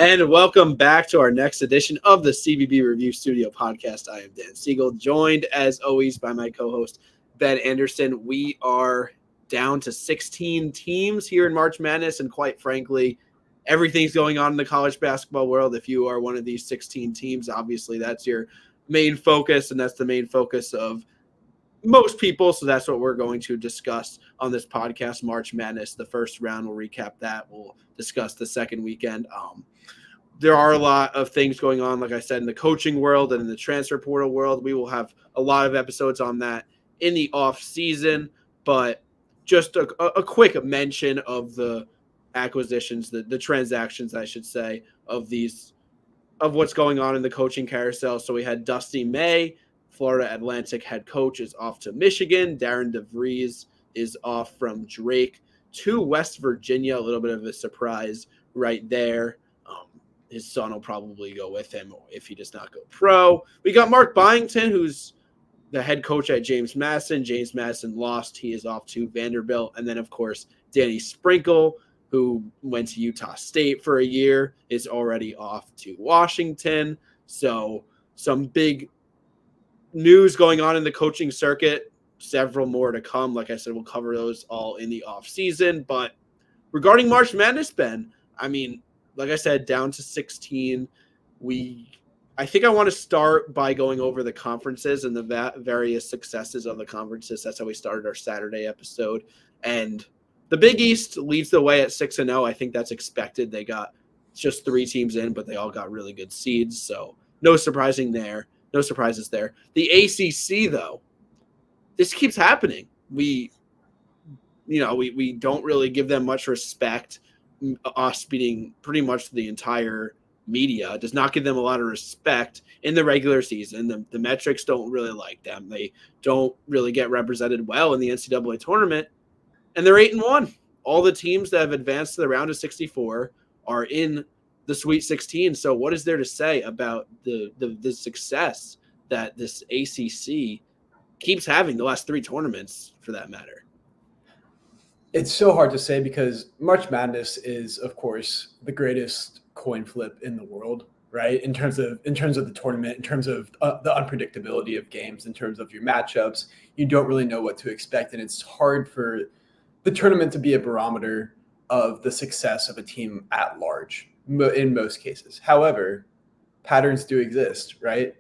And welcome back to our next edition of the CBB Review Studio podcast. I am Dan Siegel, joined as always by my co-host Ben Anderson. We are down to 16 teams here in March Madness, and quite frankly, everything's going on in the college basketball world. If you are one of these 16 teams, obviously that's your main focus, and that's the main focus of most people. So that's what we're going to discuss on this podcast, March Madness. The first round, we'll recap that. We'll discuss the second weekend. There are a lot of things going on, like I said, in the coaching world and in the transfer portal world. We will have a lot of episodes on that in the off season, but just a quick mention of the acquisitions, the transactions, I should say, of what's going on in the coaching carousel. So we had Dusty May, Florida Atlantic head coach, is off to Michigan. Darren DeVries is off from Drake to West Virginia. A little bit of a surprise right there. His son will probably go with him if he does not go pro. We got Mark Byington, who's the head coach at James Madison. James Madison lost. He is off to Vanderbilt. And then, of course, Danny Sprinkle, who went to Utah State for a year, is already off to Washington. So some big news going on in the coaching circuit. Several more to come. Like I said, we'll cover those all in the offseason. But regarding March Madness, Ben, I mean, like I said, down to 16. I think I want to start by going over the conferences and the various successes of the conferences. That's how we started our Saturday episode. And the Big East leads the way at 6-0. I think that's expected. They got just 3 teams in, but they all got really good seeds. So no surprises there. The ACC, though, this keeps happening. We don't really give them much respect. Us beating pretty much the entire media does not give them a lot of respect in the regular season. The metrics don't really like them. They don't really get represented well in the NCAA tournament, and they're 8-1. All the teams that have advanced to the round of 64 are in the Sweet 16. So what is there to say about the success that this ACC keeps having the last 3 tournaments, for that matter? It's so hard to say because March Madness is, of course, the greatest coin flip in the world, right? In terms of the tournament, in terms of the unpredictability of games, in terms of your matchups, you don't really know what to expect, and it's hard for the tournament to be a barometer of the success of a team at large in most cases. However, patterns do exist, right?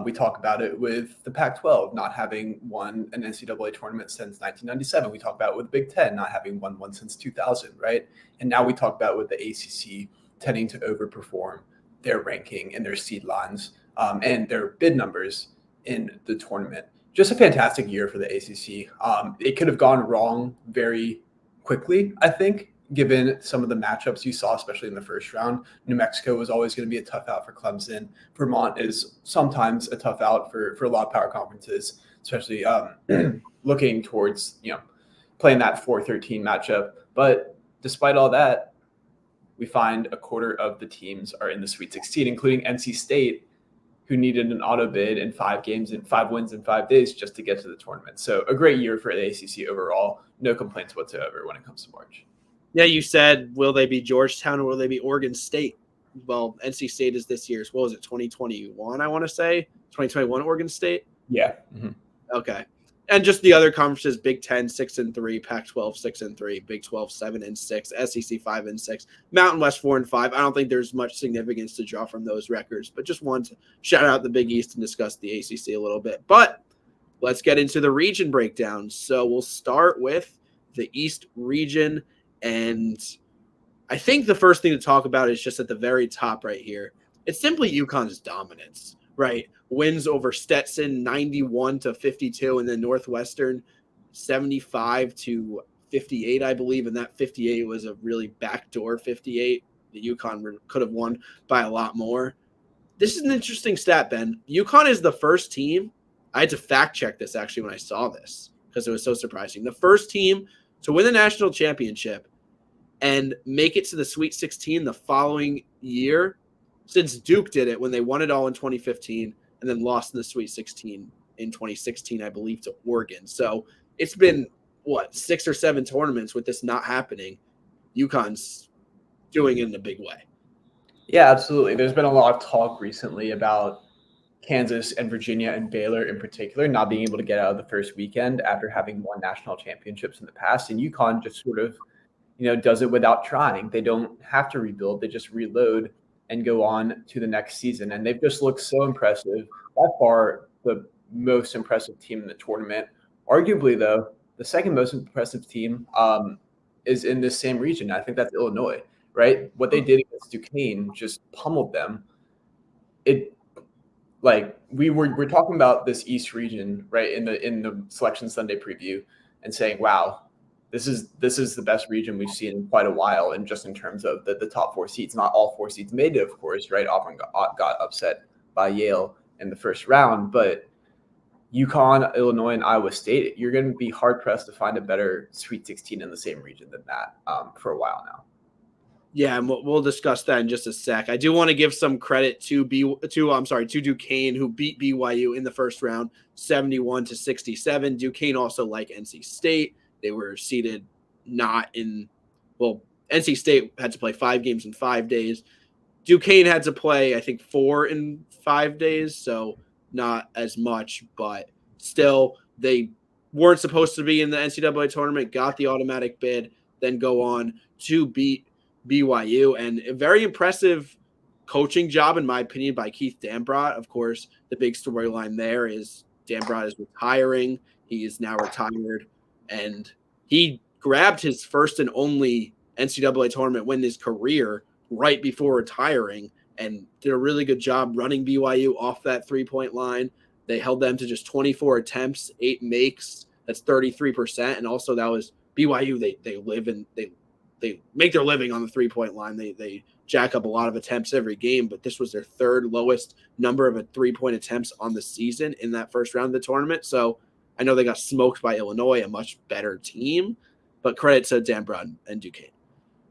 We talk about it with the Pac-12 not having won an NCAA tournament since 1997. We talk about it with Big Ten not having won one since 2000, right? And now we talk about it with the ACC tending to overperform their ranking and their seed lines and their bid numbers in the tournament. Just a fantastic year for the ACC. It could have gone wrong very quickly, I think, given some of the matchups you saw, especially in the first round. New Mexico was always going to be a tough out for Clemson. Vermont is sometimes a tough out for a lot of power conferences, especially looking towards, playing that 4-13 matchup. But despite all that, we find a quarter of the teams are in the Sweet 16, including NC State, who needed an auto bid in 5 wins in 5 days just to get to the tournament. So a great year for the ACC overall. No complaints whatsoever when it comes to March. Yeah, you said, will they be Georgetown or will they be Oregon State? Well, NC State is this year's, 2021, I want to say? 2021 Oregon State? Yeah. Mm-hmm. Okay. And just the other conferences, Big Ten 6-3, Pac-12 6-3, Big 12 7-6, SEC 5-6, Mountain West 4-5. I don't think there's much significance to draw from those records, but just wanted to shout out the Big East and discuss the ACC a little bit. But let's get into the region breakdown. So we'll start with the East region. And I think the first thing to talk about is just at the very top right here. It's simply UConn's dominance, right? Wins over Stetson 91-52, and then Northwestern 75-58, I believe. And that 58 was a really backdoor 58. The UConn could have won by a lot more. This is an interesting stat, Ben. UConn is the first team. I had to fact check this actually when I saw this because it was so surprising. The first team to win the national championship and make it to the Sweet 16 the following year since Duke did it when they won it all in 2015 and then lost in the Sweet 16 in 2016, I believe, to Oregon. So it's been, 6 or 7 tournaments with this not happening. UConn's doing it in a big way. Yeah, absolutely. There's been a lot of talk recently about Kansas and Virginia and Baylor in particular not being able to get out of the first weekend after having won national championships in the past. And UConn just sort of, does it without trying. They don't have to rebuild. They just reload and go on to the next season. And they've just looked so impressive. By far the most impressive team in the tournament. Arguably, though, the second most impressive team is in this same region. I think that's Illinois, right? What they did against Duquesne just pummeled them. It like we're talking about this East region, right, in the Selection Sunday preview, and saying, wow, this is the best region we've seen in quite a while, and just in terms of the top 4 seeds. Not all 4 seeds made it, of course, right? Auburn got upset by Yale in the first round, but UConn, Illinois, and Iowa State, you're going to be hard pressed to find a better Sweet 16 in the same region than that for a while now. Yeah, and we'll discuss that in just a sec. I do want to give some credit to Duquesne, who beat BYU in the first round, 71-67. Duquesne also, like NC State, they were seeded not in. Well, NC State had to play 5 games in 5 days. Duquesne had to play, I think, 4 in 5 days, so not as much, but still, they weren't supposed to be in the NCAA tournament. Got the automatic bid, then go on to beat BYU, and a very impressive coaching job, in my opinion, by Keith Dambrot. Of course, the big storyline there is Dambrot is retiring. He is now retired, and he grabbed his first and only NCAA tournament win in his career right before retiring, and did a really good job running BYU off that 3-point line. They held them to just 24 attempts, 8 makes. That's 33%, and also that was BYU. They make their living on the 3-point line. They jack up a lot of attempts every game, but this was their 3rd lowest number of 3-point attempts on the season in that first round of the tournament. So I know they got smoked by Illinois, a much better team, but credit to Dambrot and Duquesne.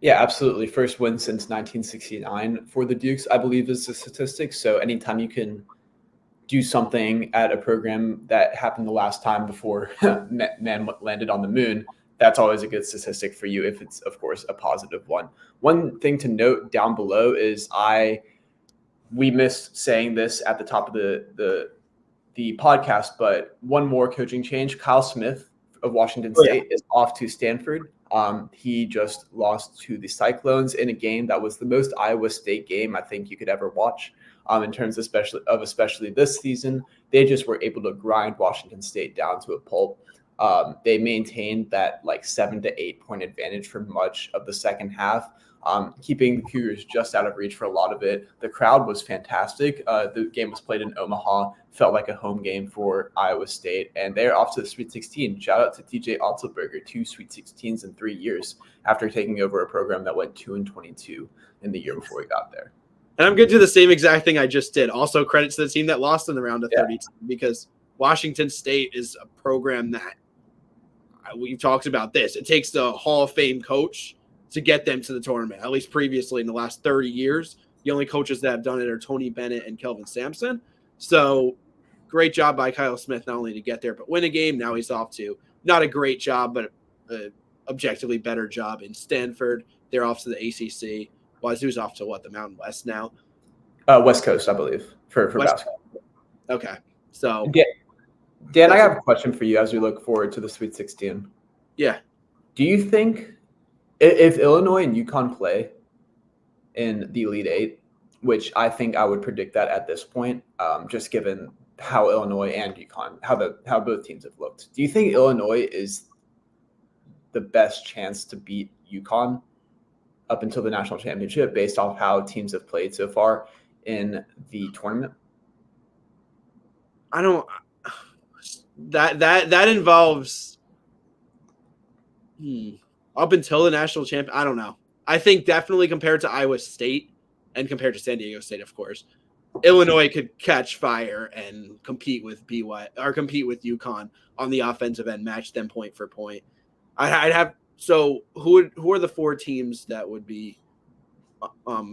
Yeah, absolutely. First win since 1969 for the Dukes, I believe, is the statistic. So anytime you can do something at a program that happened the last time before man landed on the moon, that's always a good statistic for you if it's, of course, a positive one. One thing to note down below is we missed saying this at the top of the podcast, but one more coaching change. Kyle Smith of Washington State is off to Stanford. He just lost to the Cyclones in a game that was the most Iowa State game I think you could ever watch. In terms especially this season, they just were able to grind Washington State down to a pulp. They maintained that 7 to 8 point advantage for much of the second half, keeping the Cougars just out of reach for a lot of it. The crowd was fantastic. The game was played in Omaha, felt like a home game for Iowa State, and they're off to the Sweet 16. Shout out to TJ Otzelberger, 2 Sweet 16s in 3 years after taking over a program that went 2-22 in the year before he got there. And I'm going to do the same exact thing I just did. Also, credit to the team that lost in the round of 32, because Washington State is a program that we've talked about this. It takes the Hall of Fame coach to get them to the tournament, at least previously in the last 30 years. The only coaches that have done it are Tony Bennett and Kelvin Sampson. So great job by Kyle Smith, not only to get there, but win a game. Now he's off to not a great job, but an objectively better job in Stanford. They're off to the ACC. Wazoo's off to the Mountain West now? West Coast, I believe, for basketball. Okay. So Dan, I have a question for you as we look forward to the Sweet 16. Yeah. Do you think if Illinois and UConn play in the Elite Eight, which I think I would predict that at this point, just given how Illinois and UConn, how both teams have looked, do you think Illinois is the best chance to beat UConn up until the national championship based off how teams have played so far in the tournament? I don't. That involves up until the national champ. I don't know. I think definitely compared to Iowa State and compared to San Diego State, of course, Illinois could catch fire and compete with UConn on the offensive end, match them point for point. I'd have. So who are the 4 teams that would be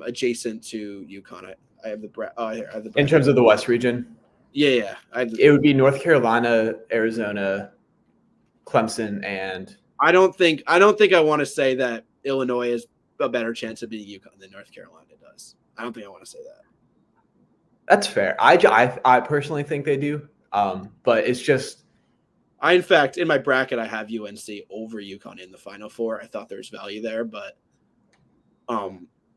adjacent to UConn? I have the in terms of the West region. Yeah. It would be North Carolina, Arizona, Clemson, and I don't think I want to say that Illinois has a better chance of beating UConn than North Carolina does. I don't think I want to say that. That's fair. I personally think they do. But it's just in fact, in my bracket, I have UNC over UConn in the Final Four. I thought there's value there, but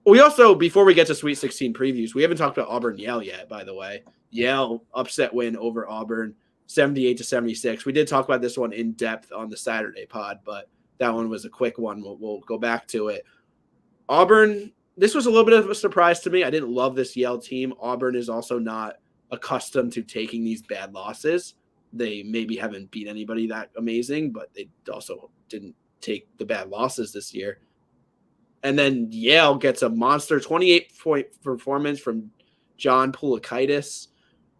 we also, before we get to Sweet 16 previews, we haven't talked about Auburn-Yale yet, by the way. Yale upset win over Auburn, 78-76. We did talk about this one in depth on the Saturday pod, but that one was a quick one. We'll go back to it. Auburn, this was a little bit of a surprise to me. I didn't love this Yale team. Auburn is also not accustomed to taking these bad losses. They maybe haven't beat anybody that amazing, but they also didn't take the bad losses this year. And then Yale gets a monster 28-point performance from John Poulakaitis.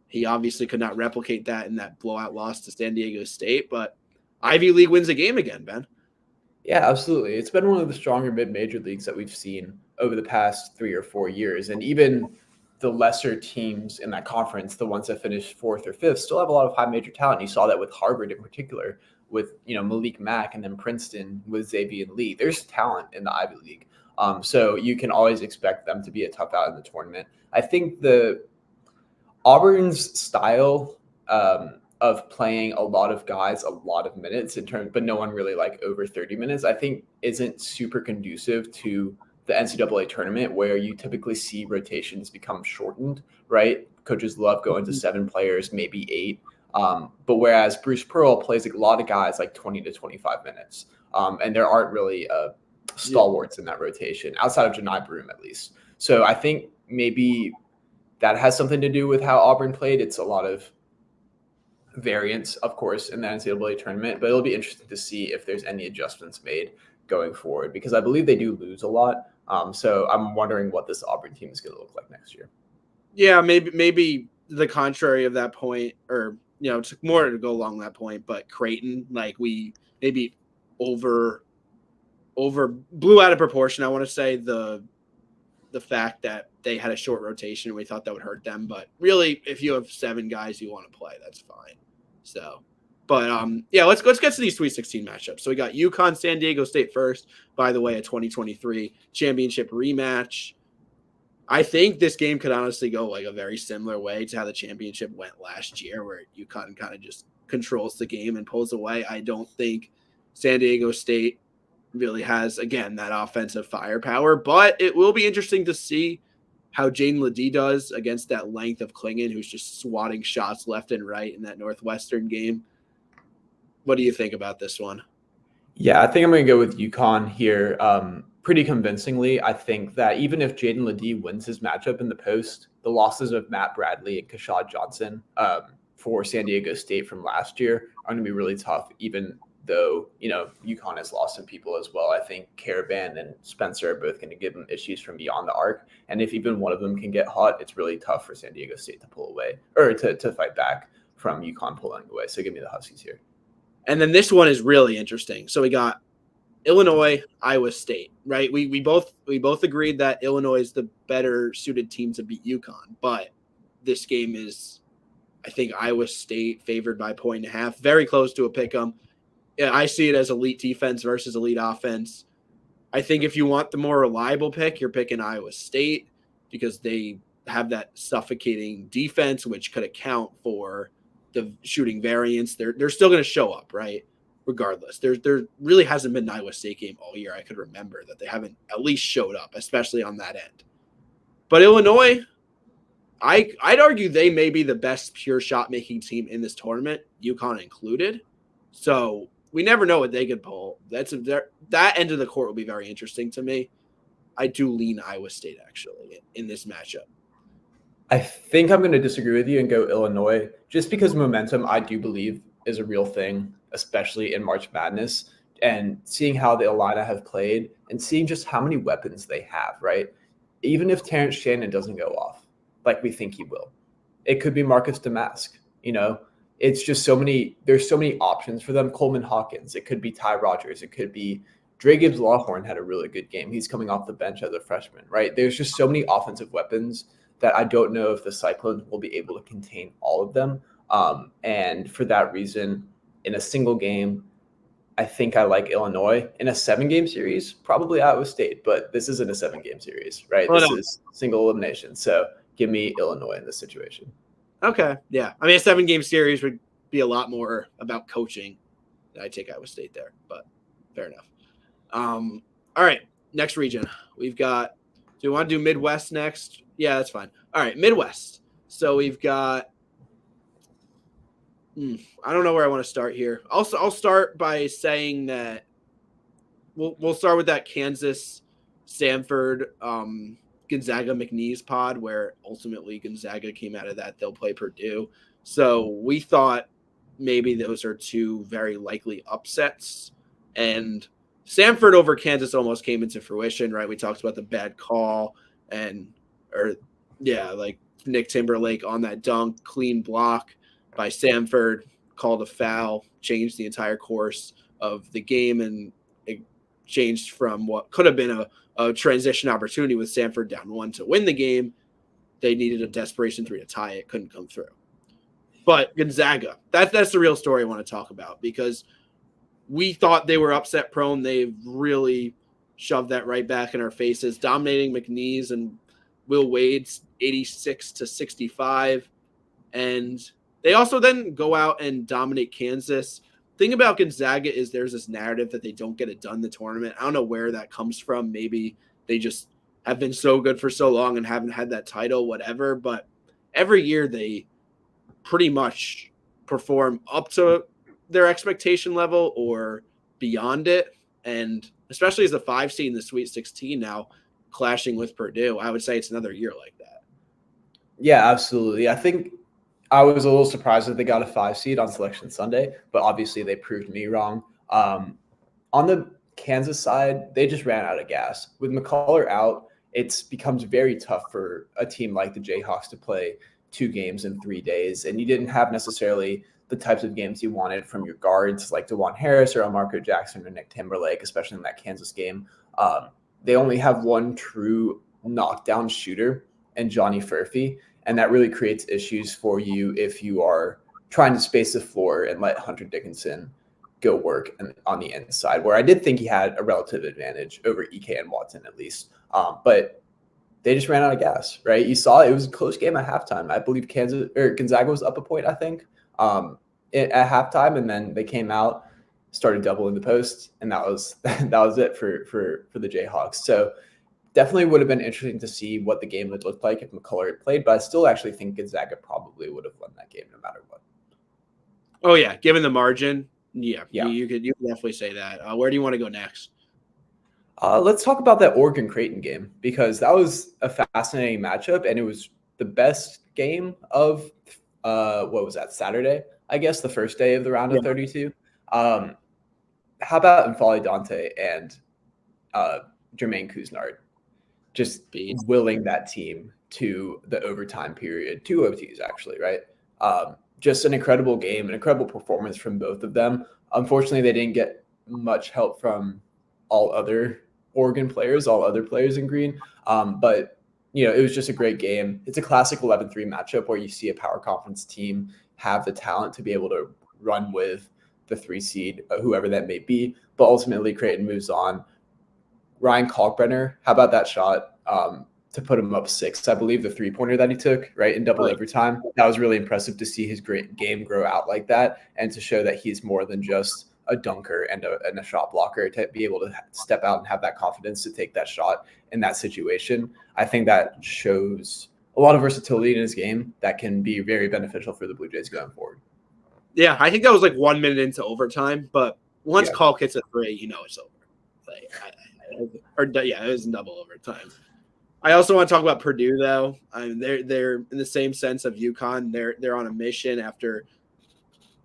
He obviously could not replicate that in that blowout loss to San Diego State, but Ivy League wins a game again, Ben. Yeah, absolutely. It's been one of the stronger mid-major leagues that we've seen over the past 3 or 4 years. And even the lesser teams in that conference, the ones that finished 4th or 5th, still have a lot of high major talent. You saw that with Harvard in particular, with Malik Mack, and then Princeton with Xavier Lee. There's talent in the Ivy League. So you can always expect them to be a tough out in the tournament. I think the Auburn's style of playing a lot of guys a lot of minutes but no one really like over 30 minutes, I think isn't super conducive to the NCAA tournament, where you typically see rotations become shortened, right? Coaches love going to 7 players, maybe 8. But whereas Bruce Pearl plays a lot of guys like 20 to 25 minutes. And there aren't really stalwarts in that rotation outside of Janai Broom, at least. So I think maybe that has something to do with how Auburn played. It's a lot of variance, of course, in the NCAA tournament, but it'll be interesting to see if there's any adjustments made going forward, because I believe they do lose a lot. So I'm wondering what this Auburn team is going to look like next year. Yeah, maybe the contrary of that point, or it's more to go along that point. But Creighton, like, we maybe over blew out of proportion. I want to say the fact that they had a short rotation, we thought that would hurt them. But really, if you have 7 guys you want to play, that's fine. So, but let's get to these Sweet 16 matchups. So we got UConn, San Diego State first. By the way, a 2023 championship rematch. I think this game could honestly go like a very similar way to how the championship went last year, where UConn kind of just controls the game and pulls away. I don't think San Diego State really has, again, that offensive firepower, but it will be interesting to see how Jaden Ledee does against that length of Klingon, who's just swatting shots left and right in that Northwestern game. What do you think about this one? Yeah, I think I'm going to go with UConn here pretty convincingly. I think that even if Jaden Ledee wins his matchup in the post, the losses of Matt Bradley and Kashad Johnson for San Diego State from last year are going to be really tough, even though, UConn has lost some people as well. I think Caravan and Spencer are both going to give them issues from beyond the arc. And if even one of them can get hot, it's really tough for San Diego State to pull away or to fight back from UConn pulling away. So give me the Huskies here. And then this one is really interesting. So we got Illinois, Iowa State, right? We both agreed that Illinois is the better suited team to beat UConn, but this game is, I think, Iowa State favored by 1.5, very close to a pick'em. Yeah, I see it as elite defense versus elite offense. I think if you want the more reliable pick, you're picking Iowa State because they have that suffocating defense, which could account for the shooting variance. They're still going to show up, right? Regardless, there really hasn't been an Iowa State game all year I could remember that they haven't at least showed up, especially on that end. But Illinois, I'd argue they may be the best pure shot making team in this tournament, UConn included. So we never know what they could pull. That end of the court will be very interesting to me. I do lean Iowa State actually in this matchup. I think I'm going to disagree with you and go Illinois, just because momentum, I do believe, is a real thing, especially in March Madness, and seeing how the Illini have played and seeing just how many weapons they have, right? Even if Terrence Shannon doesn't go off like we think he will, it could be Marcus Damask. It's just there's so many options for them. Coleman Hawkins, it could be Ty Rogers, it could be Dre Gibbs Lawhorn had a really good game. He's coming off the bench as a freshman, right? There's just so many offensive weapons that I don't know if the Cyclones will be able to contain all of them. And for that reason, in a single game, I think I like Illinois in a 7-game series, probably Iowa State, but this isn't a 7-game series, right? Well, This no. is single elimination. So give me Illinois in this situation. Okay. Yeah. I mean, a 7-game series would be a lot more about coaching. I take Iowa State there, but fair enough. All right. Next region. We've got, do you want to do Midwest next? Yeah, that's fine. All right. Midwest. So we've got, I don't know where I want to start here. I'll start by saying that we'll start with that Kansas, Stanford, Gonzaga McNeese pod, where ultimately Gonzaga came out of that. They'll play Purdue. So we thought maybe those are two very likely upsets. And Stanford over Kansas almost came into fruition, right? We talked about the bad call like Nick Timberlake on that dunk, clean block by Stanford, called a foul, changed the entire course of the game, and it changed from what could have been a transition opportunity with Stanford down 1 to win the game. They needed a desperation 3 to tie it, couldn't come through. But Gonzaga, that's the real story I want to talk about, because we thought they were upset prone. They've really shoved that right back in our faces, dominating McNeese and Will Wade's 86-65. And they also then go out and dominate Kansas. Thing about Gonzaga is there's this narrative that they don't get it done in the tournament. I don't know where that comes from. Maybe they just have been so good for so long and haven't had that title, whatever. But every year they pretty much perform up to their expectation level or beyond it. And especially as the 5 seed in the Sweet 16 now, clashing with Purdue, I would say it's another year like that. Yeah, absolutely. I think I was a little surprised that they got a 5 seed on Selection Sunday, but obviously they proved me wrong. On the Kansas side, they just ran out of gas. With McCullough out, it becomes very tough for a team like the Jayhawks to play 2 games in 3 days, and you didn't have necessarily the types of games you wanted from your guards like DeJuan Harris or Marco Jackson or Nick Timberlake, especially in that Kansas game. They only have one true knockdown shooter and Johnny Furphy, and that really creates issues for you if you are trying to space the floor and let Hunter Dickinson go work on the inside, where I did think he had a relative advantage over EK and Watson at least. But they just ran out of gas, right? You saw it was a close game at halftime. I believe Gonzaga was up a point, I think, at halftime, and then they came out, started doubling the post, and that was it for the Jayhawks. So definitely would have been interesting to see what the game would look like if McCullough had played, but I still actually think Gonzaga probably would have won that game no matter what. Oh yeah, given the margin, yeah. You could definitely say that. Where do you want to go next? Let's talk about that Oregon-Creighton game, because that was a fascinating matchup, and it was the best game of what was that, Saturday? I guess the first day of the round of 32. How about N'Faly Dante and Jermaine Couisnard just willing that team to the overtime period, 2 OTs actually, right? Just an incredible game, an incredible performance from both of them. Unfortunately, they didn't get much help from all other Oregon players, all other players in green. But, it was just a great game. It's a classic 11-3 matchup where you see a power conference team have the talent to be able to run with the 3 seed, whoever that may be. But ultimately, Creighton moves on. Ryan Kalkbrenner, how about that shot to put him up 6? I believe the 3-pointer that he took, right, in double overtime. That was really impressive to see his great game grow out like that, and to show that he's more than just a dunker and a shot blocker, to be able to step out and have that confidence to take that shot in that situation. I think that shows a lot of versatility in his game that can be very beneficial for the Blue Jays going forward. Yeah, I think that was like 1 minute into overtime, but once Kalk hits a 3, it's over. It was in double overtime. I also want to talk about Purdue, though. They're in the same sense of UConn. They're on a mission after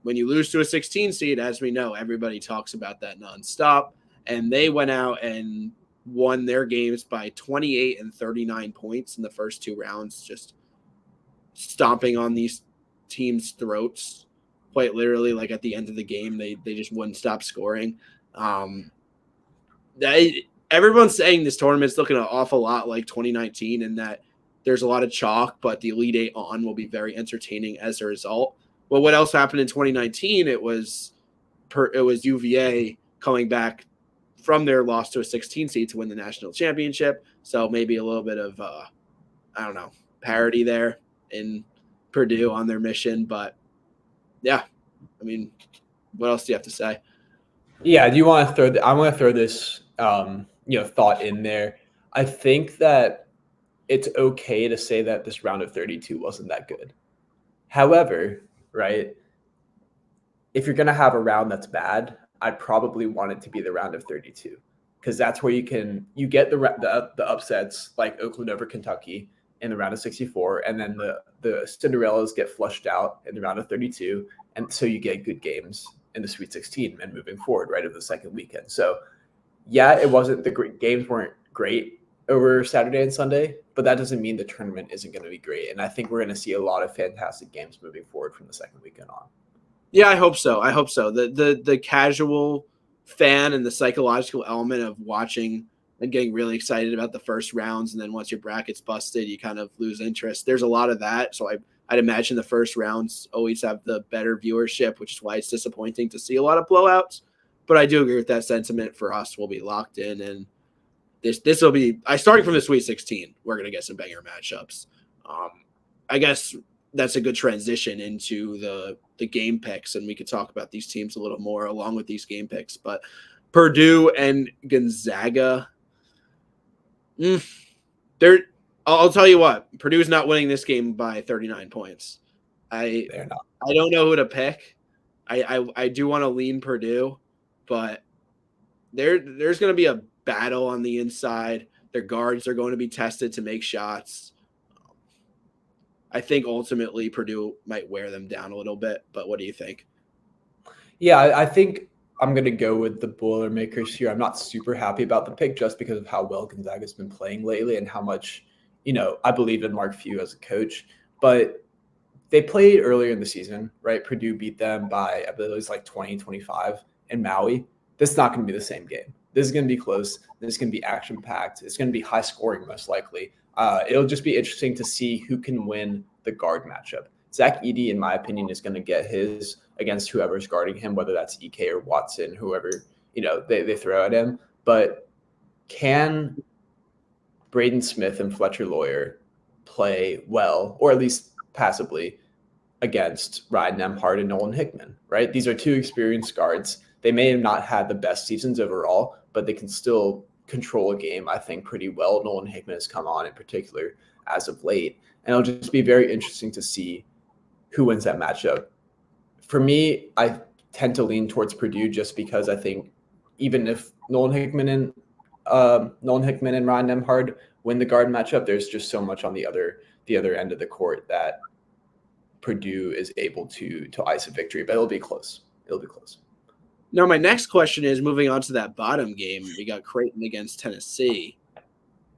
when you lose to a 16 seed, as we know, everybody talks about that nonstop. And they went out and won their games by 28 and 39 points in the first 2 rounds, just stomping on these teams' throats. Quite literally, like at the end of the game, they just wouldn't stop scoring. Everyone's saying this tournament's looking an awful lot like 2019, and that there's a lot of chalk, but the Elite 8 on will be very entertaining as a result. Well, what else happened in 2019? It was UVA coming back from their loss to a 16 seed to win the national championship. So maybe a little bit of, parity there in Purdue on their mission. But yeah, I mean, what else do you have to say? Yeah, do you want to throw? I want to throw this, thought in there. I think that it's okay to say that this round of 32 wasn't that good. However, right, if you're gonna have a round that's bad, I'd probably want it to be the round of 32 because that's where you get the upsets like Oakland over Kentucky in the round of 64, and then the Cinderellas get flushed out in the round of 32, and so you get good games in the Sweet 16 and moving forward right over the second weekend. So yeah, it wasn't games weren't great over Saturday and Sunday, but that doesn't mean the tournament isn't going to be great. And I think we're going to see a lot of fantastic games moving forward from the second weekend on. Yeah, I hope so. The casual fan and the psychological element of watching and getting really excited about the first rounds, and then once your bracket's busted, you kind of lose interest. There's a lot of that. So I'd imagine the first rounds always have the better viewership, which is why it's disappointing to see a lot of blowouts. But I do agree with that sentiment. For us, we'll be locked in, and this will be. Starting from the Sweet 16, we're gonna get some banger matchups. I guess that's a good transition into the game picks, and we could talk about these teams a little more along with these game picks. But Purdue and Gonzaga, I'll tell you what, Purdue's not winning this game by 39 points. They're not. I don't know who to pick. I do want to lean Purdue, but there's going to be a battle on the inside. Their guards are going to be tested to make shots. I think ultimately Purdue might wear them down a little bit, but what do you think? Yeah, I think I'm going to go with the Boilermakers here. I'm not super happy about the pick just because of how well Gonzaga's been playing lately and how much, I believe in Mark Few as a coach. But they played earlier in the season, right? Purdue beat them by, I believe it was like 20-25 in Maui. This is not going to be the same game. This is going to be close. This is going to be action-packed. It's going to be high scoring most likely. It'll just be interesting to see who can win the guard matchup. Zach Edey, in my opinion, is going to get his against whoever's guarding him, whether that's EK or Watson, whoever, they throw at him. But can Braden Smith and Fletcher Lawyer play well, or at least passably, against Ryan Nembhard and Nolan Hickman, right? These are two experienced guards. They may have not had the best seasons overall, but they can still control a game, I think, pretty well. Nolan Hickman has come on in particular as of late. And it'll just be very interesting to see who wins that matchup. For me, I tend to lean towards Purdue just because I think even if Nolan Hickman and Ryan Nembhard win the guard matchup, there's just so much on the other end of the court that Purdue is able to ice a victory, but it'll be close. Now, my next question is moving on to that bottom game. We got Creighton against Tennessee.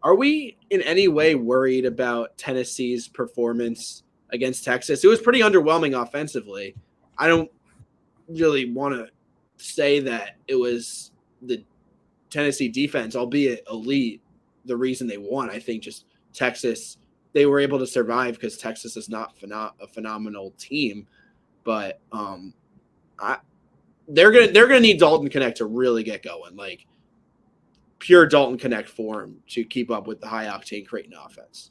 Are we in any way worried about Tennessee's performance against Texas? It was pretty underwhelming offensively. I don't really want to say that it was the Tennessee defense, albeit elite, the reason they won. I think just Texas, they were able to survive because Texas is not a phenomenal team. But they're gonna need Dalton Connect to really get going, like pure Dalton Connect form to keep up with the high octane Creighton offense.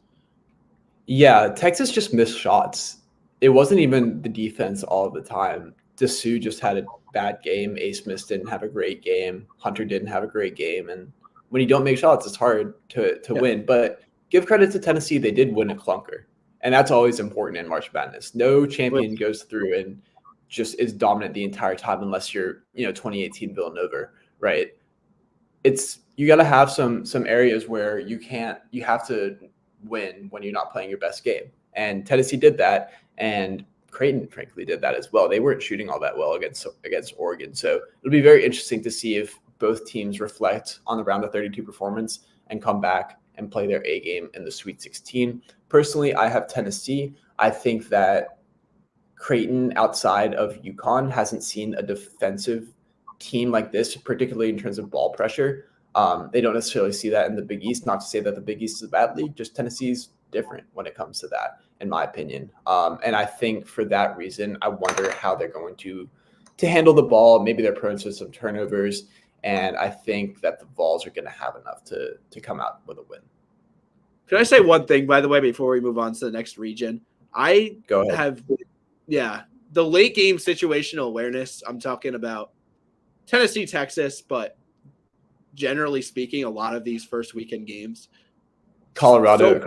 Yeah, Texas just missed shots. It wasn't even the defense all the time. Dessou just had a bad game. A. Smith didn't have a great game. Hunter didn't have a great game. And when you don't make shots, it's hard to win. But give credit to Tennessee. They did win a clunker. And that's always important in March Madness. No champion goes through and just is dominant the entire time unless you're, 2018 Villanova, right? You got to have some areas where you have to win when you're not playing your best game. And Tennessee did that. And Creighton, frankly, did that as well. They weren't shooting all that well against Oregon. So it'll be very interesting to see if both teams reflect on the round of 32 performance and come back and play their A game in the Sweet 16. Personally, I have Tennessee. I think that Creighton, outside of UConn, hasn't seen a defensive team like this, particularly in terms of ball pressure. They don't necessarily see that in the Big East. Not to say that the Big East is a bad league, just Tennessee's different when it comes to that, in my opinion. And I think for that reason, I wonder how they're going to handle the ball. Maybe they're prone to some turnovers. And I think that the Vols are going to have enough to come out with a win. Can I say one thing, by the way, before we move on to the next region? Go ahead. The late game situational awareness. I'm talking about Tennessee, Texas, but generally speaking, a lot of these first weekend games. Colorado,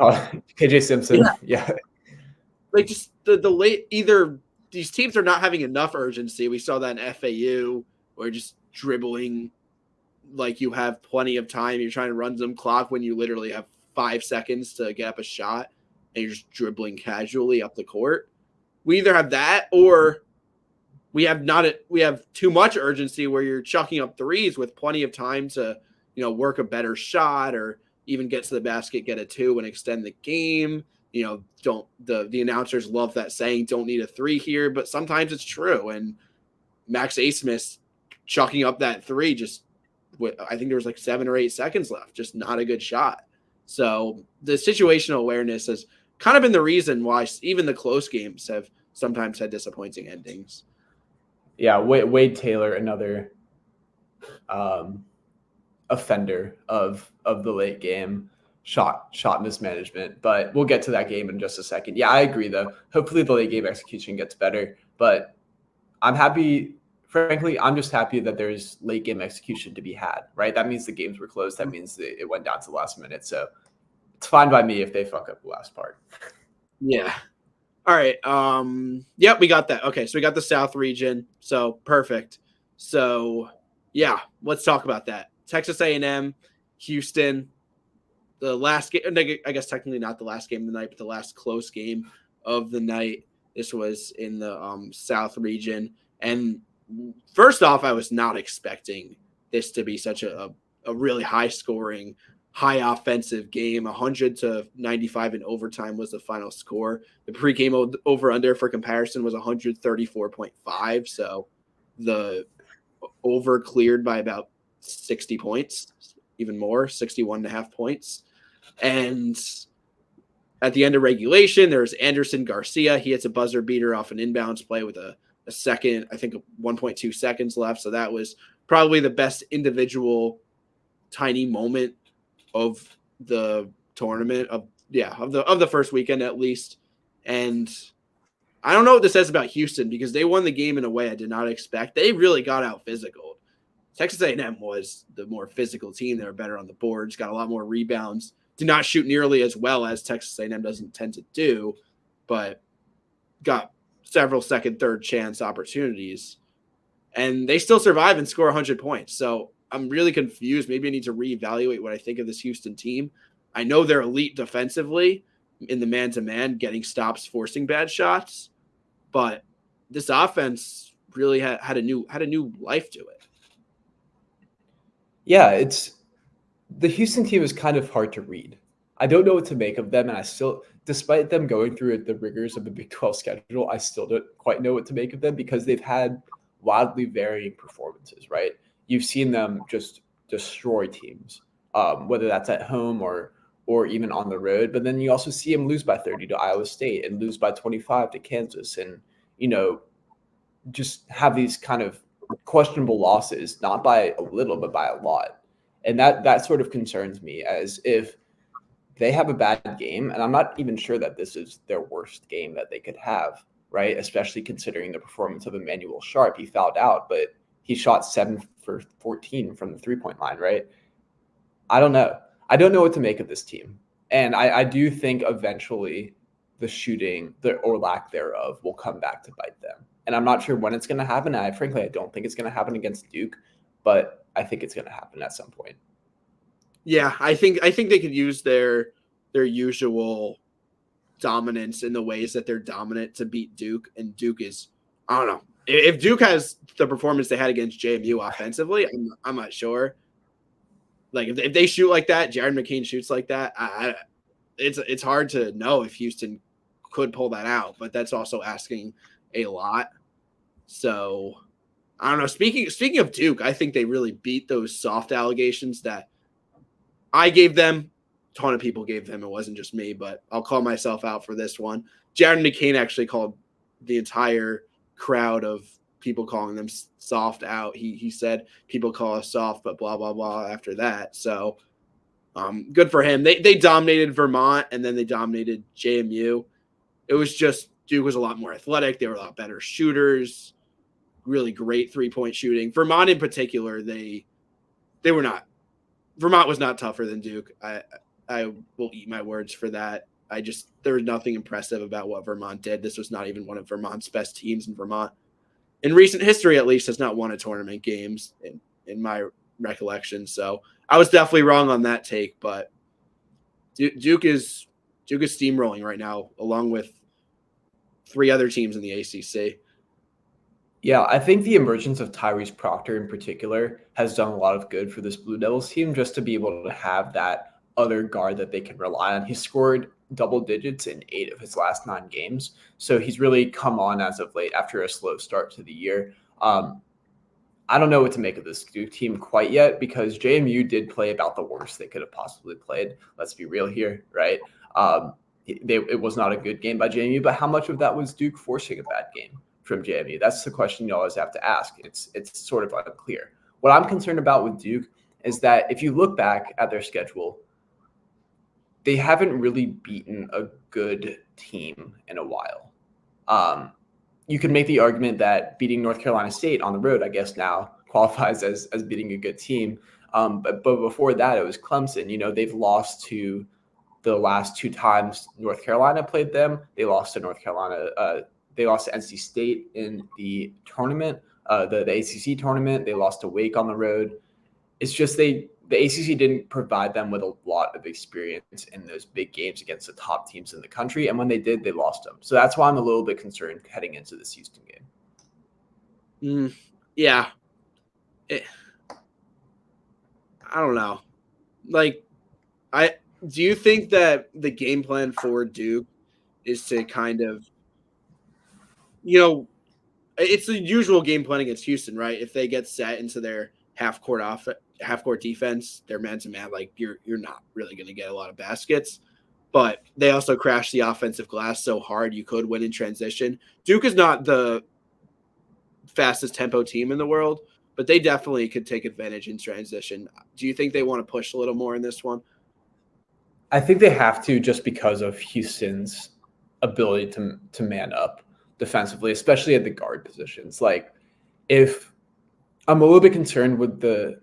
KJ Simpson. Yeah. Like just the late, either these teams are not having enough urgency. We saw that in FAU, or just dribbling like you have plenty of time. You're trying to run some clock when you literally have 5 seconds to get up a shot, and you're just dribbling casually up the court. We either have that, or we have too much urgency where you're chucking up threes with plenty of time to, work a better shot or even get to the basket, get a 2 and extend the game. The announcers love that saying, don't need a 3 here, but sometimes it's true. And Max Asmus chucking up that 3, I think there was like 7 or 8 seconds left, just not a good shot. So the situational awareness has kind of been the reason why even the close games have sometimes had disappointing endings. Yeah, Wade Taylor, another offender of the late game shot mismanagement. But we'll get to that game in just a second. Yeah, I agree, though. Hopefully the late game execution gets better. But I'm happy. Frankly, I'm just happy that there's late game execution to be had, right? That means the games were close. That means it went down to the last minute. So it's fine by me if they fuck up the last part. Yeah. All right. Yep, we got that. Okay, so we got the South region. So perfect. So yeah, let's talk about that. Texas A&M, Houston, the last game. I guess technically not the last game of the night, but the last close game of the night. This was in the South region. And first off, I was not expecting this to be such a really high scoring, high offensive game. 100-95 in overtime was the final score. The pregame over under for comparison was 134.5. So the over cleared by about 60 points, even more, 61.5 points. And at the end of regulation, there's Anderson Garcia. He hits a buzzer beater off an inbounds play with a second, I think 1.2 seconds left. So that was probably the best individual tiny moment of the tournament of the first weekend at least. And I don't know what this says about Houston, because they won the game in a way I did not expect. They really got out physical. Texas A&M was the more physical team. They were better on the boards, got a lot more rebounds, did not shoot nearly as well as Texas A&M doesn't tend to do, but got several second, third chance opportunities. And they still survive and score 100 points. So I'm really confused. Maybe I need to reevaluate what I think of this Houston team. I know they're elite defensively in the man-to-man, getting stops, forcing bad shots, but this offense really had a new life to it. Yeah, the Houston team is kind of hard to read. I don't know what to make of them, and I still, despite them going through the rigors of the Big 12 schedule, I still don't quite know what to make of them, because they've had wildly varying performances, right? You've seen them just destroy teams, whether that's at home or even on the road. But then you also see them lose by 30 to Iowa State and lose by 25 to Kansas, and just have these kind of questionable losses, not by a little, but by a lot. And that sort of concerns me, as if they have a bad game, and I'm not even sure that this is their worst game that they could have, right? Especially considering the performance of Emmanuel Sharp. He fouled out, but he shot 7 for 14 from the 3-point line, right? I don't know. I don't know what to make of this team. And I do think eventually the shooting, or lack thereof, will come back to bite them. And I'm not sure when it's going to happen. I don't think it's going to happen against Duke, but I think it's going to happen at some point. Yeah, I think they could use their usual dominance in the ways that they're dominant to beat Duke. And Duke is, I don't know, if Duke has the performance they had against JMU offensively, I'm not sure. Like if they shoot like that, Jared McCain shoots like that, it's hard to know if Houston could pull that out, but that's also asking a lot. So I don't know. Speaking of Duke, I think they really beat those soft allegations that I gave them. A ton of people gave them. It wasn't just me, but I'll call myself out for this one. Jared McCain actually called the entire crowd of people calling them soft out. He said people call us soft, but blah, blah, blah after that. So good for him. They dominated Vermont, and then they dominated JMU. It was just Duke was a lot more athletic. They were a lot better shooters, really great three-point shooting. Vermont in particular, they were not. Vermont was not tougher than Duke. I will eat my words for that. There was nothing impressive about what Vermont did. This was not even one of Vermont's best teams in Vermont. In recent history, at least, has not won a tournament games in my recollection. So I was definitely wrong on that take, but Duke is steamrolling right now, along with 3 other teams in the ACC. Yeah, I think the emergence of Tyrese Proctor in particular has done a lot of good for this Blue Devils team, just to be able to have that other guard that they can rely on. He scored double digits in 8 of his last 9 games. So he's really come on as of late after a slow start to the year. I don't know what to make of this Duke team quite yet, because JMU did play about the worst they could have possibly played. Let's be real here, right? It was not a good game by JMU, but how much of that was Duke forcing a bad game from JMU? That's the question you always have to ask. It's sort of unclear. What I'm concerned about with Duke is that if you look back at their schedule, they haven't really beaten a good team in a while. You could make the argument that beating North Carolina State on the road, I guess now qualifies as beating a good team. But before that, it was Clemson. You know, they've lost to the last 2 times North Carolina played them. They lost to North Carolina. They lost to NC State in the tournament, the ACC tournament. They lost to Wake on the road. It's just the ACC didn't provide them with a lot of experience in those big games against the top teams in the country. And when they did, they lost them. So that's why I'm a little bit concerned heading into this Houston game. Yeah. I don't know. Do you think that the game plan for Duke is to kind of, it's the usual game plan against Houston, right? If they get set into their half court defense, they're man to man, like you're not really going to get a lot of baskets, but they also crash the offensive glass so hard you could win in transition. Duke is not the fastest tempo team in the world, but they definitely could take advantage in transition. Do you think they want to push a little more in this one? I think they have to, just because of Houston's ability to man up defensively, especially at the guard positions. Like, if I'm a little bit concerned with the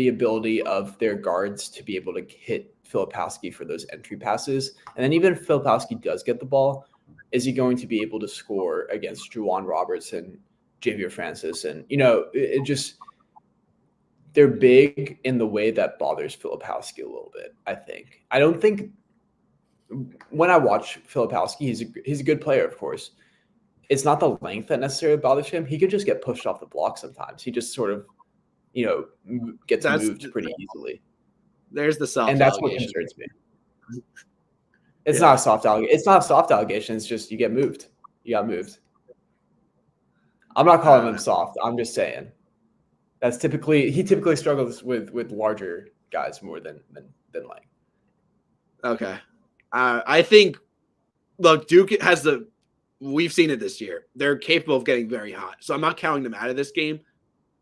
ability of their guards to be able to hit Filipowski for those entry passes. And then even if Filipowski does get the ball, is he going to be able to score against Juwan Roberts and Javier Francis? And, it just – they're big in the way that bothers Filipowski a little bit, I think. I don't think – when I watch Filipowski, he's a good player, of course. It's not the length that necessarily bothers him. He could just get pushed off the block sometimes. He just sort of – gets moved pretty easily. There's the soft allegation. And that's allegation. what concerns me. It's not a soft allegation. It's not a soft allegation. It's just you get moved. You got moved. I'm not calling him soft. I'm just saying. He typically struggles with larger guys more than light. Okay. I think, look, Duke has we've seen it this year. They're capable of getting very hot. So I'm not counting them out of this game,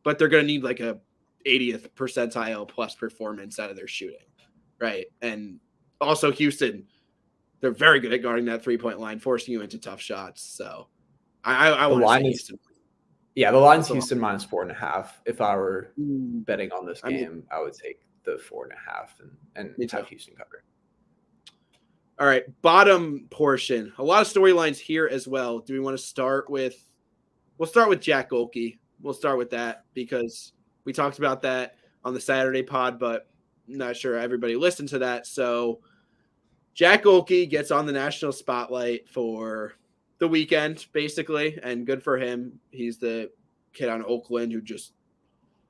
but they're going to need like a 80th percentile plus performance out of their shooting, right? And also Houston, they're very good at guarding that 3-point line, forcing you into tough shots. So I want to say Houston. Yeah, the line's Houston minus 4.5. If I were betting on this game, I would take the 4.5 and have Houston cover. All right, bottom portion. A lot of storylines here as well. Do we want to start with? We'll start with Jack Golke. We'll start with that because we talked about that on the Saturday pod, but I'm not sure everybody listened to that. So Jack Golke gets on the national spotlight for the weekend, basically, and good for him. He's the kid on Oakland who just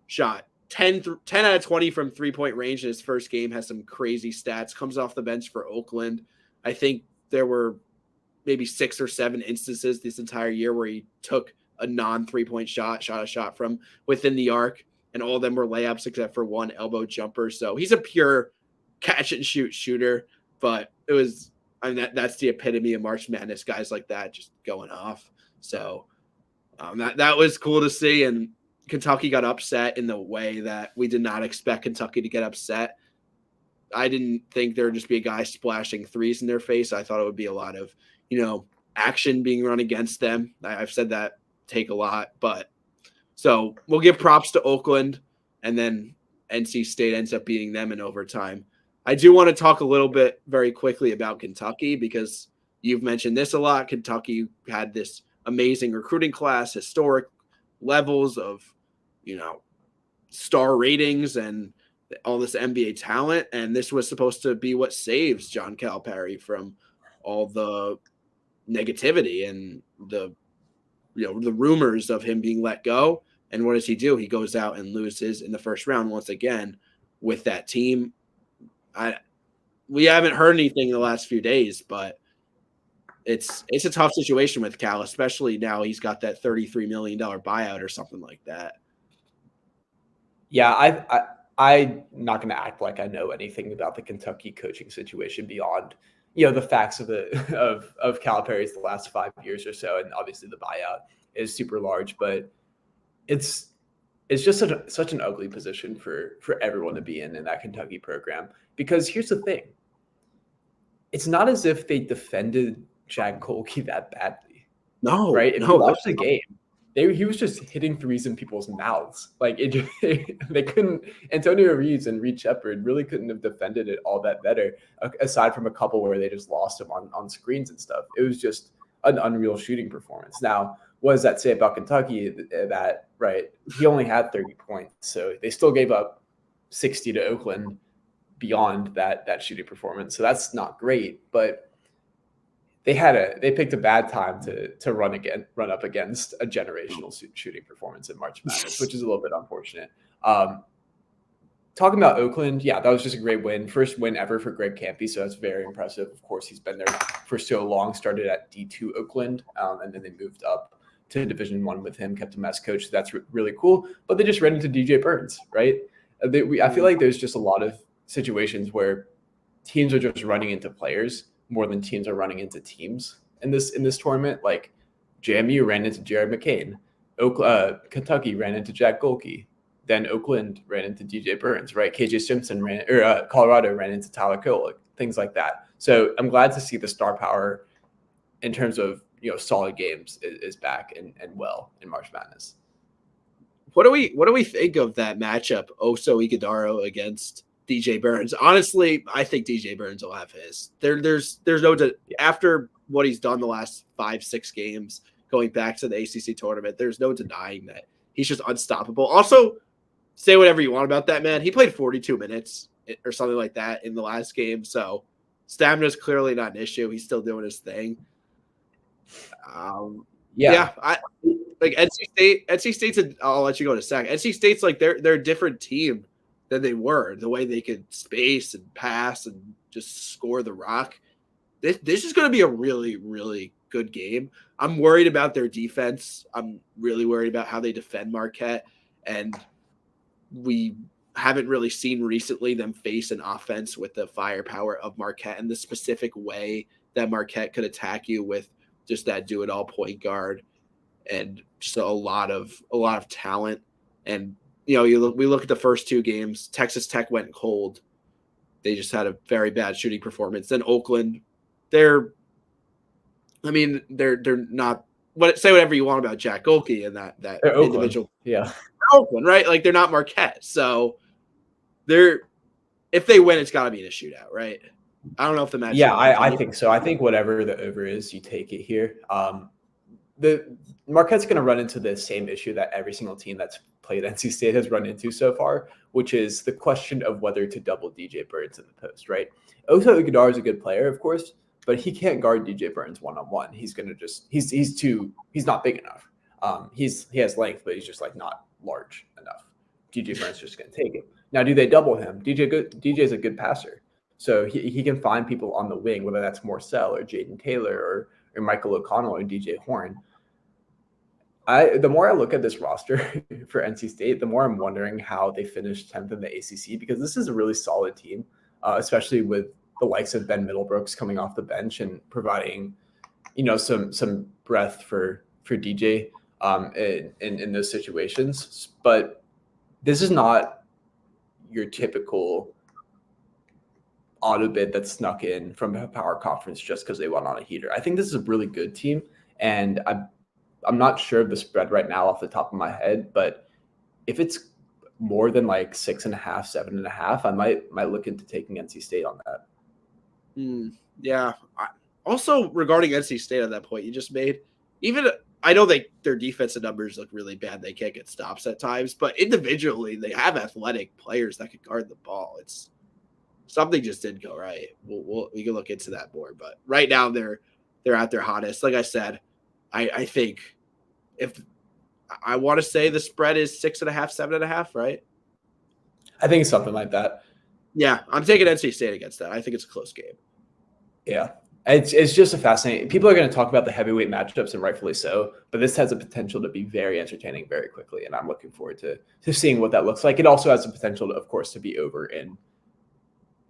shot 10 out of 20 from 3-point range in his first game, has some crazy stats, comes off the bench for Oakland. I think there were maybe 6 or 7 instances this entire year where he took a non-3-point shot a shot from within the arc, and all of them were layups except for one elbow jumper. So he's a pure catch and shoot shooter, but that's the epitome of March Madness, guys like that just going off. So That was cool to see, and Kentucky got upset in the way that we did not expect Kentucky to get upset. I didn't think there would just be a guy splashing threes in their face. I thought it would be a lot of, action being run against them. I've said that take a lot, but so we'll give props to Oakland, and then NC State ends up beating them in overtime. I do want to talk a little bit very quickly about Kentucky because you've mentioned this a lot. Kentucky had this amazing recruiting class, historic levels of, star ratings and all this NBA talent. And this was supposed to be what saves John Calipari from all the negativity and the rumors of him being let go. And what does he do? He goes out and loses in the first round once again with that team. We haven't heard anything in the last few days, but it's a tough situation with Cal, especially now he's got that $33 million buyout or something like that. Yeah, I'm not going to act like I know anything about the Kentucky coaching situation beyond the facts of Calipari's the last 5 years or so, and obviously the buyout is super large, but it's just such an ugly position for everyone to be in that Kentucky program. Because here's the thing. It's not as if they defended Jack Colke that badly. No. Right? If you watch the game, he was just hitting threes in people's mouths. Like they couldn't. Antonio Reeves and Reed Shepherd really couldn't have defended it all that better, aside from a couple where they just lost him on screens and stuff. It was just an unreal shooting performance. Now, what does that say about Kentucky? That right, he only had 30 points, so they still gave up 60 to Oakland beyond that shooting performance. So that's not great, but they picked a bad time to run up against a generational shooting performance in March Madness, which is a little bit unfortunate. Talking about Oakland, yeah, that was just a great win. First win ever for Greg Kampe, so that's very impressive. Of course, he's been there for so long, started at D2 Oakland, and then they moved up to Division I with him, kept him as coach. So that's really cool. But they just ran into DJ Burns, right? I feel like there's just a lot of situations where teams are just running into players more than teams are running into teams in this tournament. Like JMU ran into Jared McCain, Kentucky ran into Jack Golke, then Oakland ran into DJ Burns, right? KJ Simpson Colorado ran into Tyler Kolek, things like that. So I'm glad to see the star power in terms of solid games is back and well in March Madness. What do we think of that matchup, Oso Ighodaro against DJ Burns? Honestly, I think DJ Burns will have his. There's no after what he's done the last 5-6 games going back to the ACC tournament. There's no denying that he's just unstoppable. Also, say whatever you want about that man. He played 42 minutes or something like that in the last game, so stamina is clearly not an issue. He's still doing his thing. Like NC State's. I'll let you go in a second. NC State's like they're a different team than they were. The way they could space and pass and just score the rock. This is going to be a really, really good game. I'm worried about their defense. I'm really worried about how they defend Marquette, and we haven't really seen recently them face an offense with the firepower of Marquette and the specific way that Marquette could attack you with just that do-it-all point guard and just a lot of talent. And we look at the first two games. Texas Tech went cold. They just had a very bad shooting performance. Then Oakland, they're not. Say whatever you want about Jack Golke and that individual. Yeah, Oakland, right? Like they're not Marquette, so if they win, it's got to be in a shootout, right? I don't know if the match. Yeah, I think so. I think whatever the over is, you take it here. The Marquette's going to run into the same issue that every single team that's played NC State has run into so far, which is the question of whether to double DJ Burns in the post, right? Oso Ighodaro is a good player, of course, but he can't guard DJ Burns one-on-one. He's going to he's not big enough. He has length, but he's just like not large enough. DJ Burns is just going to take it. Now, do they double him? DJ is a good passer. So he can find people on the wing, whether that's Morcell or Jaden Taylor or Michael O'Connell or DJ Horn. The more I look at this roster for NC State, the more I'm wondering how they finished 10th in the ACC, because this is a really solid team, especially with the likes of Ben Middlebrooks coming off the bench and providing, some breadth for DJ. in those situations. But this is not your typical auto bid that snuck in from a power conference just because they went on a heater. I think this is a really good team, and I'm not sure of the spread right now off the top of my head, but if it's more than like 6.5, 7.5, I might look into taking NC State on that. Yeah. Also, regarding NC State at that point you just made, even I know their defensive numbers look really bad. They can't get stops at times, but individually they have athletic players that could guard the ball. It's something just didn't go right. We can look into that more, but right now they're at their hottest. Like I said, I think if I want to say the spread is 6.5, 7.5, right? I think it's something like that. Yeah, I'm taking NC State against that. I think it's a close game. Yeah. It's just a fascinating. People are going to talk about the heavyweight matchups, and rightfully so. But this has a potential to be very entertaining very quickly, and I'm looking forward to seeing what that looks like. It also has the potential, to, of course, to be over in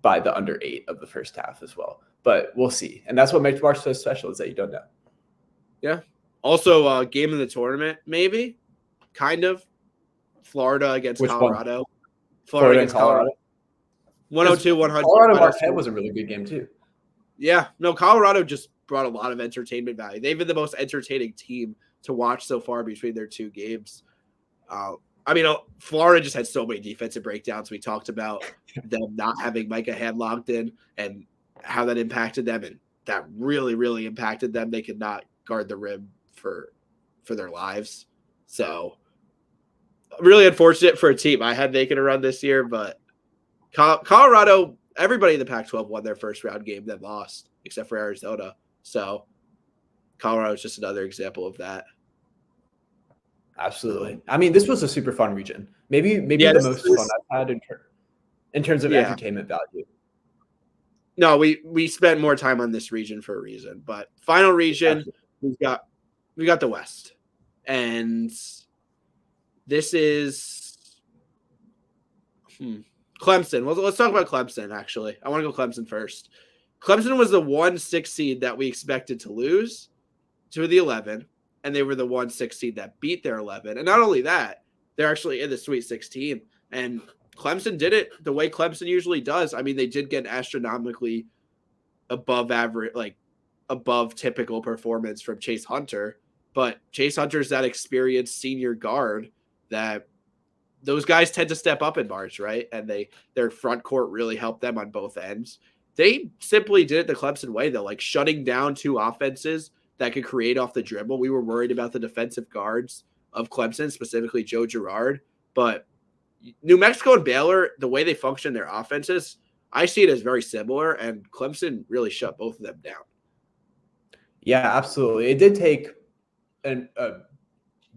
by the under 8 of the first half as well. But we'll see, and that's what makes March so special, is that you don't know. Yeah. Also, game of the tournament, maybe, kind of. Florida against Which Colorado. One? Florida against Colorado. 102, 100. Colorado Marquette was a really good game too. Yeah, no, Colorado just brought a lot of entertainment value. They've been the most entertaining team to watch so far between their two games. Florida just had so many defensive breakdowns. We talked about them not having Micah Hadlocked in and how that impacted them, and that really, really impacted them. They could not guard the rim for their lives. So really unfortunate for a team I had making a run this year, but Colorado, everybody in the Pac-12 won their first round game, then lost, except for Arizona. So Colorado is just another example of that. Absolutely. I mean, this was a super fun region. Maybe the most fun I've had in terms of entertainment value. No, we spent more time on this region for a reason. But final region, we got the West, and this is Clemson. Well, let's talk about Clemson, actually. I want to go Clemson first. Clemson was the 1-6 seed that we expected to lose to the 11, and they were the 1-6 seed that beat their 11. And not only that, they're actually in the Sweet 16. And Clemson did it the way Clemson usually does. I mean, they did get astronomically above average, like above typical performance from Chase Hunter. But Chase Hunter's that experienced senior guard that those guys tend to step up in March, right? And their front court really helped them on both ends. They simply did it the Clemson way, though, like shutting down two offenses that could create off the dribble. We were worried about the defensive guards of Clemson, specifically Joe Girard. But New Mexico and Baylor, the way they function their offenses, I see it as very similar, and Clemson really shut both of them down. Yeah, absolutely. It did take a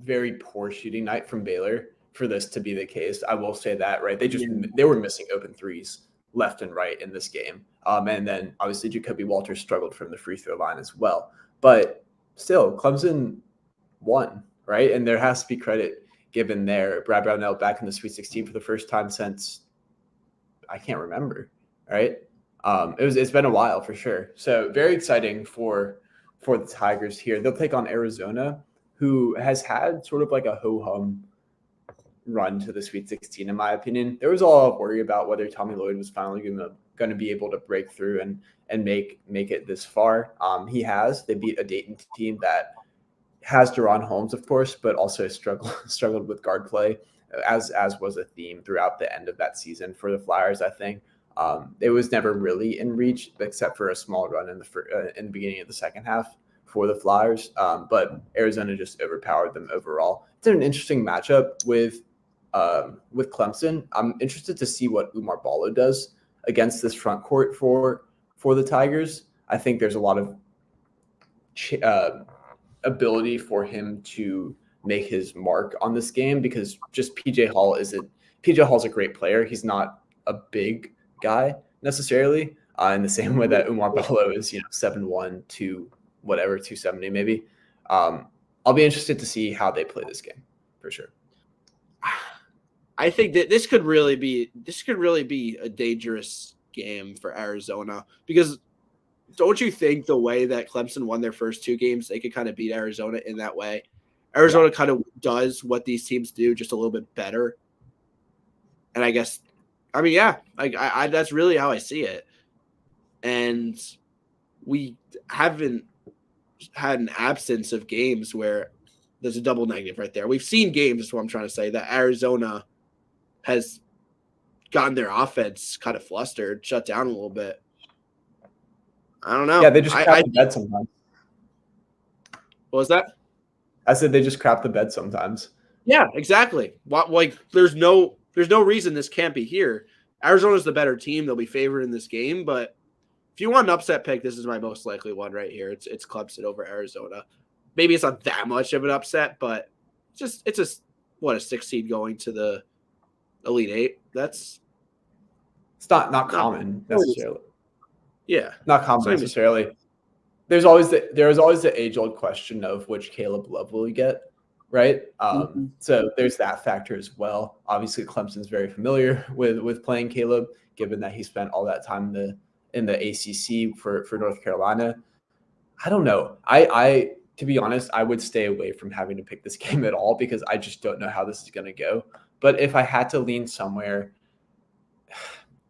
very poor shooting night from Baylor for this to be the case. I will say that, right? They were missing open threes left and right in this game. And then obviously Jacoby Walters struggled from the free throw line as well. But still, Clemson won, right? And there has to be credit given there. Brad Brownell back in the Sweet 16 for the first time since I can't remember, right? It's been a while for sure. So very exciting for the Tigers here. They'll take on Arizona, who has had sort of like a ho-hum run to the Sweet 16, in my opinion. There was all worry about whether Tommy Lloyd was finally going to be able to break through and make it this far. He has. They beat a Dayton team that has Deron Holmes, of course, but also struggled with guard play, as was a theme throughout the end of that season for the Flyers, I think. It was never really in reach, except for a small run in the beginning of the second half for the Flyers. But Arizona just overpowered them overall. It's an interesting matchup with Clemson. I'm interested to see what Umar Ballo does against this front court for the Tigers. I think there's a lot of ability for him to make his mark on this game, because just PJ Hall's a great player. He's not a big guy necessarily, in the same way that Umar Ballo is, 7'1", 270 maybe. I'll be interested to see how they play this game for sure. I think that this could really be a dangerous game for Arizona, because don't you think the way that Clemson won their first two games, they could kind of beat Arizona in that way? Arizona kind of does what these teams do just a little bit better. And I guess, I that's really how I see it. And we haven't had an absence of games where there's a double negative right there. We've seen games, is what I'm trying to say, that Arizona has gotten their offense kind of flustered, shut down a little bit. I don't know. Yeah, they just crap the bed sometimes. What was that? I said they just crap the bed sometimes. Yeah, exactly. Like there's no reason this can't be here. Arizona's the better team. They'll be favored in this game, but if you want an upset pick, this is my most likely one right here. It's Clemson over Arizona. Maybe it's not that much of an upset, but it's a 16 going to the Elite Eight. It's not common necessarily. Yeah, not common necessarily. There's always the age-old question of which Caleb Love will you get, right? So there's that factor as well. Obviously, Clemson's very familiar with playing Caleb, given that he spent all that time in the ACC for North Carolina. I don't know. I to be honest, I would stay away from having to pick this game at all because I just don't know how this is going to go. But if I had to lean somewhere,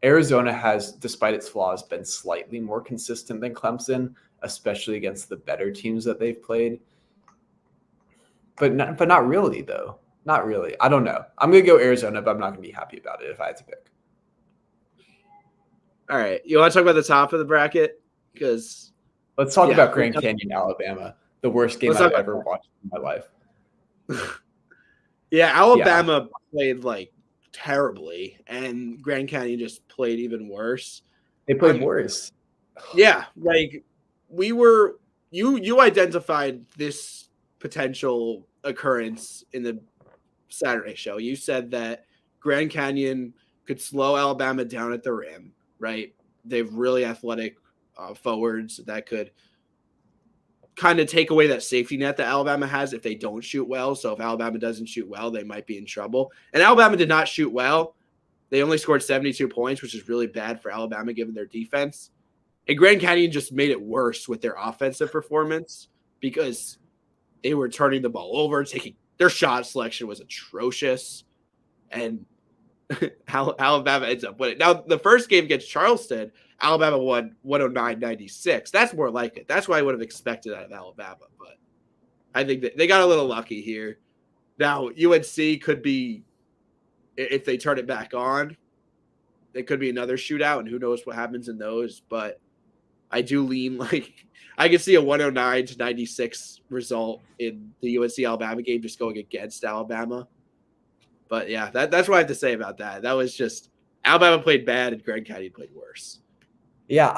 Arizona has, despite its flaws, been slightly more consistent than Clemson, especially against the better teams that they've played. But not really, though. Not really. I don't know. I'm going to go Arizona, but I'm not going to be happy about it if I had to pick. All right. You want to talk about the top of the bracket? Because let's talk about Grand Canyon, Alabama, the worst game I've ever watched in my life. Alabama played like terribly, and Grand Canyon just played even worse. They played worse. Yeah, like you identified this potential occurrence in the Saturday show. You said that Grand Canyon could slow Alabama down at the rim, right? They've really athletic forwards that could kind of take away that safety net that Alabama has if they don't shoot well. So if Alabama doesn't shoot well, they might be in trouble. And Alabama did not shoot well. They only scored 72 points, which is really bad for Alabama given their defense. And Grand Canyon just made it worse with their offensive performance because they were turning the ball over, their shot selection was atrocious. And Alabama ends up winning. Now, the first game against Charleston, Alabama won 109-96. That's more like it. That's what I would have expected out of Alabama. But I think that they got a little lucky here. Now, UNC could be, if they turn it back on, it could be another shootout, and who knows what happens in those. But I do lean I can see a 109-96 result in the UNC-Alabama game just going against Alabama. But, yeah, that's what I have to say about that. That was just Alabama played bad and Grand Canyon played worse. Yeah,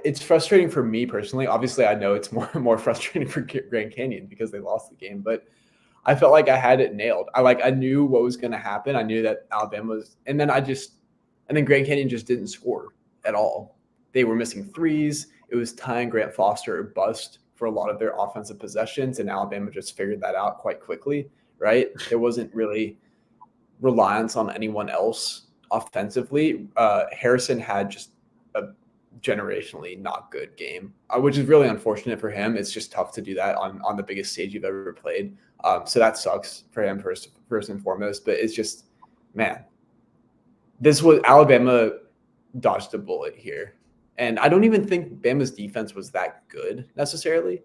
it's frustrating for me personally. Obviously, I know it's more frustrating for Grand Canyon because they lost the game, but I felt like I had it nailed. I knew what was going to happen. I knew that Alabama was, and then Grand Canyon just didn't score at all. They were missing threes. It was tying Grant Foster or bust for a lot of their offensive possessions, and Alabama just figured that out quite quickly, right? There wasn't really reliance on anyone else offensively. Harrison had just a generationally not good game, which is really unfortunate for him. It's just tough to do that on the biggest stage you've ever played. So that sucks for him first and foremost. But it's just, man, this was Alabama dodged a bullet here. And I don't even think Bama's defense was that good necessarily.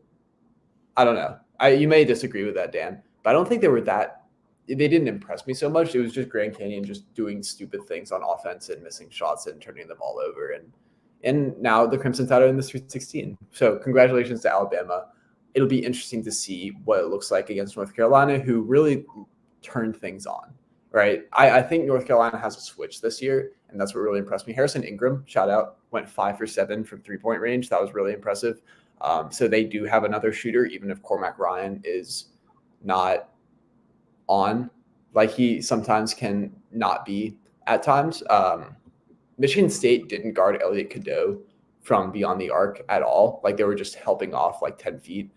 I don't know. You may disagree with that, Dan, but I don't think they didn't impress me so much. It was just Grand Canyon just doing stupid things on offense and missing shots and turning the ball over. And now the Crimson Tide are in the Sweet 16. So congratulations to Alabama. It'll be interesting to see what it looks like against North Carolina, who really turned things on, right? I think North Carolina has a switch this year, and that's what really impressed me. Harrison Ingram, shout out, went 5 for 7 from three-point range. That was really impressive. So they do have another shooter, even if Cormac Ryan is not on, like he sometimes can not be at times. Michigan State didn't guard Elliot Cadeau from beyond the arc at all. Like they were just helping off like 10 feet.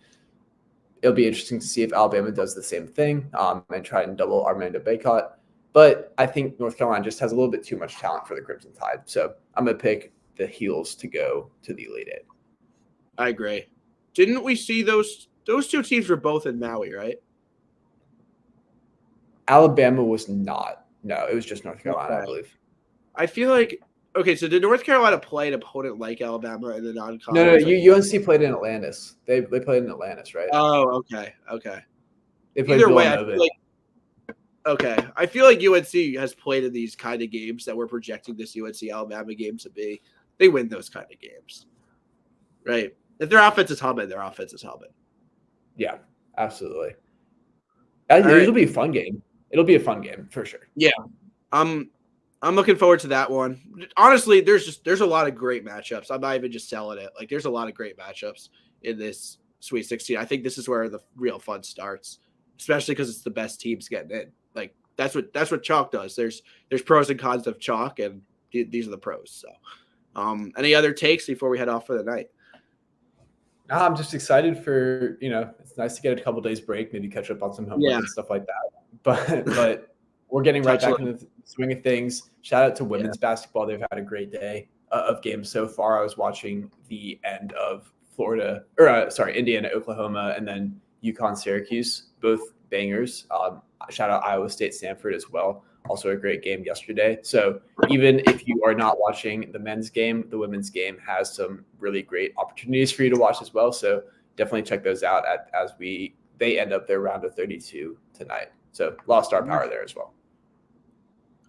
It'll be interesting to see if Alabama does the same thing and try and double Armando Bacot. But I think North Carolina just has a little bit too much talent for the Crimson Tide. So I'm going to pick the Heels to go to the Elite Eight. I agree. Didn't we see those two teams were both in Maui, right? Alabama was not. No, it was just North Carolina, Okay. I believe. I feel like okay. So did North Carolina play an opponent like Alabama in the No, non-conference? UNC played in Atlantis. They played in Atlantis, right? Oh, okay. They played Either way, I Villanova. feel like I feel like UNC has played in these kind of games that we're projecting this UNC Alabama game to be. They win those kind of games, right? If their offense is humming, their offense is humming. Yeah, absolutely. All right. It'll be a fun game. It'll be a fun game for sure. Yeah, I'm looking forward to that one. Honestly, there's a lot of great matchups. I'm not even just selling it. Like there's a lot of great matchups in this Sweet 16. I think this is where the real fun starts, especially because it's the best teams getting in. Like that's what chalk does. There's pros and cons of chalk, and these are the pros. So, any other takes before we head off for the night? No, I'm just excited for it's nice to get a couple days break, maybe catch up on some homework and stuff like that. But we're getting right back into the swing of things. Shout out to women's basketball. They've had a great day of games so far. I was watching the end of Indiana, Oklahoma, and then UConn, Syracuse, both bangers. Shout out Iowa State, Stanford as well. Also a great game yesterday. So even if you are not watching the men's game, the women's game has some really great opportunities for you to watch as well. So definitely check those out as they end up their round of 32 tonight. So a lot of star power there as well.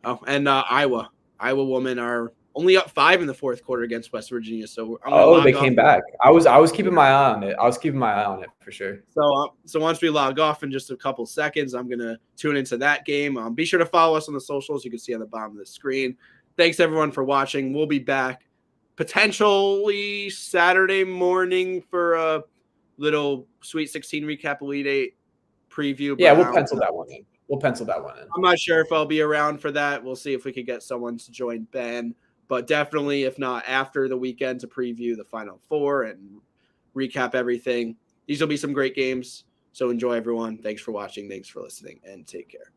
Oh, and Iowa women are only up 5 in the fourth quarter against West Virginia. So they came back. I was keeping my eye on it. I was keeping my eye on it for sure. So once we log off in just a couple seconds, I'm gonna tune into that game. Be sure to follow us on the socials. You can see on the bottom of the screen. Thanks everyone for watching. We'll be back potentially Saturday morning for a little Sweet 16 recap, Elite 8 preview. Yeah, we'll pencil that one in. I'm not sure if I'll be around for that. We'll see if we could get someone to join Ben. But definitely, if not after the weekend, to preview the Final Four and recap everything. These will be some great games. So enjoy, everyone. Thanks for watching. Thanks for listening, and take care.